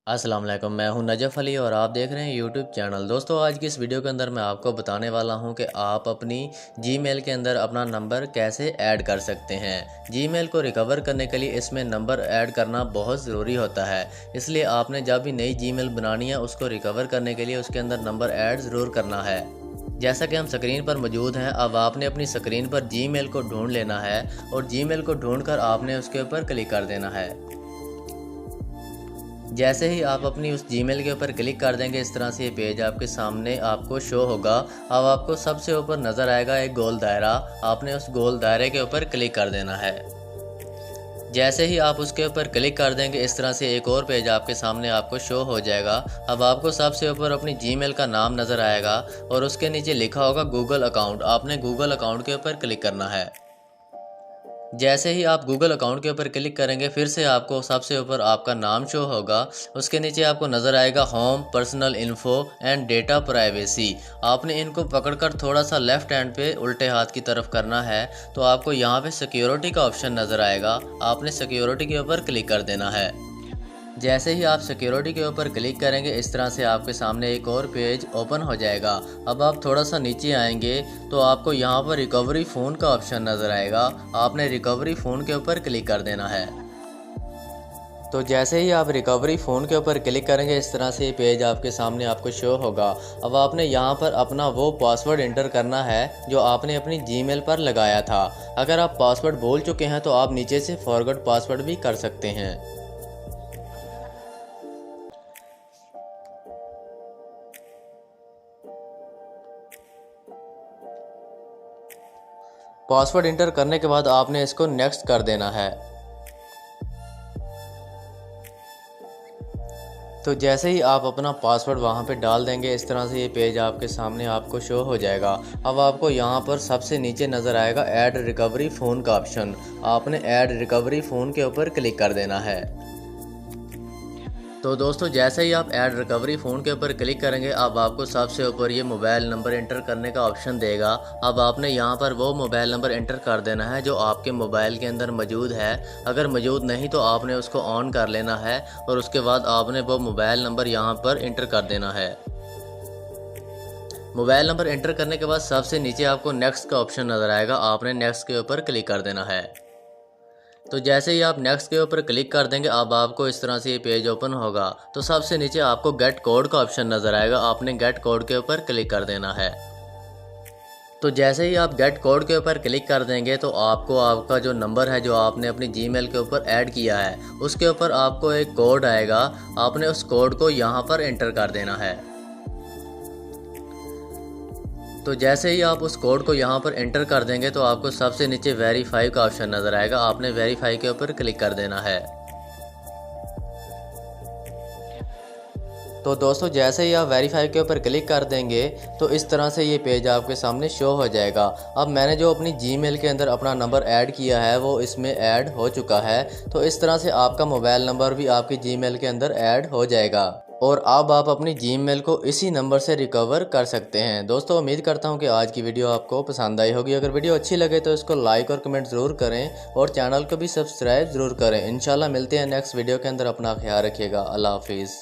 अस्सलाम वालेकुम। मैं हूं नजफ़ अली और आप देख रहे हैं यूट्यूब चैनल। दोस्तों, आज की इस वीडियो के अंदर मैं आपको बताने वाला हूं कि आप अपनी जीमेल के अंदर अपना नंबर कैसे ऐड कर सकते हैं। जीमेल को रिकवर करने के लिए इसमें नंबर ऐड करना बहुत ज़रूरी होता है, इसलिए आपने जब भी नई जीमेल बनानी है उसको रिकवर करने के लिए उसके अंदर नंबर ऐड ज़रूर करना है। जैसा कि हम स्क्रीन पर मौजूद हैं, अब आपने अपनी स्क्रीन पर जीमेल को ढूंढ लेना है और जीमेल को ढूंढकर आपने उसके ऊपर क्लिक कर देना है। जैसे ही आप अपनी उस जीमेल के ऊपर क्लिक कर देंगे, इस तरह से ये पेज आपके सामने आपको शो होगा। अब आपको सबसे ऊपर नज़र आएगा एक गोल दायरा, आपने उस गोल दायरे के ऊपर क्लिक कर देना है। जैसे ही आप उसके ऊपर क्लिक कर देंगे, इस तरह से एक और पेज आपके सामने आपको शो हो जाएगा। अब आपको सबसे ऊपर अपनी जीमेल का नाम नज़र आएगा और उसके नीचे लिखा होगा गूगल अकाउंट। आपने गूगल अकाउंट के ऊपर क्लिक करना है। जैसे ही आप गूगल अकाउंट के ऊपर क्लिक करेंगे, फिर से आपको सबसे ऊपर आपका नाम शो होगा। उसके नीचे आपको नज़र आएगा home, personal info and data privacy. आपने इनको पकड़कर थोड़ा सा लेफ़्ट हैंड पे उल्टे हाथ की तरफ करना है, तो आपको यहाँ पे सिक्योरिटी का ऑप्शन नज़र आएगा। आपने सिक्योरिटी के ऊपर क्लिक कर देना है। जैसे ही आप सिक्योरिटी के ऊपर क्लिक करेंगे, इस तरह से आपके सामने एक और पेज ओपन हो जाएगा। अब आप थोड़ा सा नीचे आएंगे तो आपको यहाँ पर रिकवरी फ़ोन का ऑप्शन नज़र आएगा। आपने रिकवरी फ़ोन के ऊपर क्लिक कर देना है। तो जैसे ही आप रिकवरी फ़ोन के ऊपर क्लिक करेंगे, इस तरह से ये पेज आपके सामने आपको शो होगा। अब आपने यहाँ पर अपना वो पासवर्ड एंटर करना है जो आपने अपनी जीमेल पर लगाया था। अगर आप पासवर्ड भूल चुके हैं तो आप नीचे से फॉरगॉट पासवर्ड भी कर सकते हैं। पासवर्ड इंटर करने के बाद आपने इसको नेक्स्ट कर देना है। तो जैसे ही आप अपना पासवर्ड वहां पे डाल देंगे, इस तरह से ये पेज आपके सामने आपको शो हो जाएगा। अब आपको यहाँ पर सबसे नीचे नज़र आएगा ऐड रिकवरी फ़ोन का ऑप्शन। आपने ऐड रिकवरी फ़ोन के ऊपर क्लिक कर देना है। तो दोस्तों, जैसे ही आप ऐड रिकवरी फ़ोन के ऊपर क्लिक करेंगे, अब आपको सबसे ऊपर ये मोबाइल नंबर एंटर करने का ऑप्शन देगा। अब आपने यहाँ पर वो मोबाइल नंबर एंटर कर देना है जो आपके मोबाइल के अंदर मौजूद है। अगर मौजूद नहीं तो आपने उसको ऑन कर लेना है और उसके बाद आपने वो मोबाइल नंबर यहाँ पर एंटर कर देना है। मोबाइल नंबर एंटर करने के बाद सबसे नीचे आपको नेक्स्ट का ऑप्शन नज़र आएगा। आपने नेक्स्ट के ऊपर क्लिक कर देना है। तो जैसे ही आप नेक्स्ट के ऊपर क्लिक कर देंगे, अब आपको इस तरह से ये पेज ओपन होगा। तो सबसे नीचे आपको गेट कोड का ऑप्शन नज़र आएगा। आपने गेट कोड के ऊपर क्लिक कर देना है। तो जैसे ही आप गेट कोड के ऊपर क्लिक कर देंगे, तो आपको आपका जो नंबर है जो आपने अपनी जीमेल के ऊपर ऐड किया है, उसके ऊपर आपको एक कोड आएगा। आपने उस कोड को यहाँ पर एंटर कर देना है। तो जैसे ही आप उस कोड को यहाँ पर एंटर कर देंगे, तो आपको सबसे नीचे वेरीफाई का ऑप्शन नज़र आएगा। आपने वेरीफाई के ऊपर क्लिक कर देना है। तो दोस्तों, जैसे ही आप वेरीफाई के ऊपर क्लिक कर देंगे, तो इस तरह से ये पेज आपके सामने शो हो जाएगा। अब मैंने जो अपनी जीमेल के अंदर अपना नंबर ऐड किया है वो इसमें ऐड हो चुका है। तो इस तरह से आपका मोबाइल नंबर भी आपकी जीमेल के अंदर ऐड हो जाएगा और अब आप अपनी जीमेल को इसी नंबर से रिकवर कर सकते हैं। दोस्तों, उम्मीद करता हूं कि आज की वीडियो आपको पसंद आई होगी। अगर वीडियो अच्छी लगे तो इसको लाइक और कमेंट ज़रूर करें और चैनल को भी सब्सक्राइब ज़रूर करें। इंशाल्लाह मिलते हैं नेक्स्ट वीडियो के अंदर। अपना ख्याल रखिएगा। अल्लाह हाफिज़।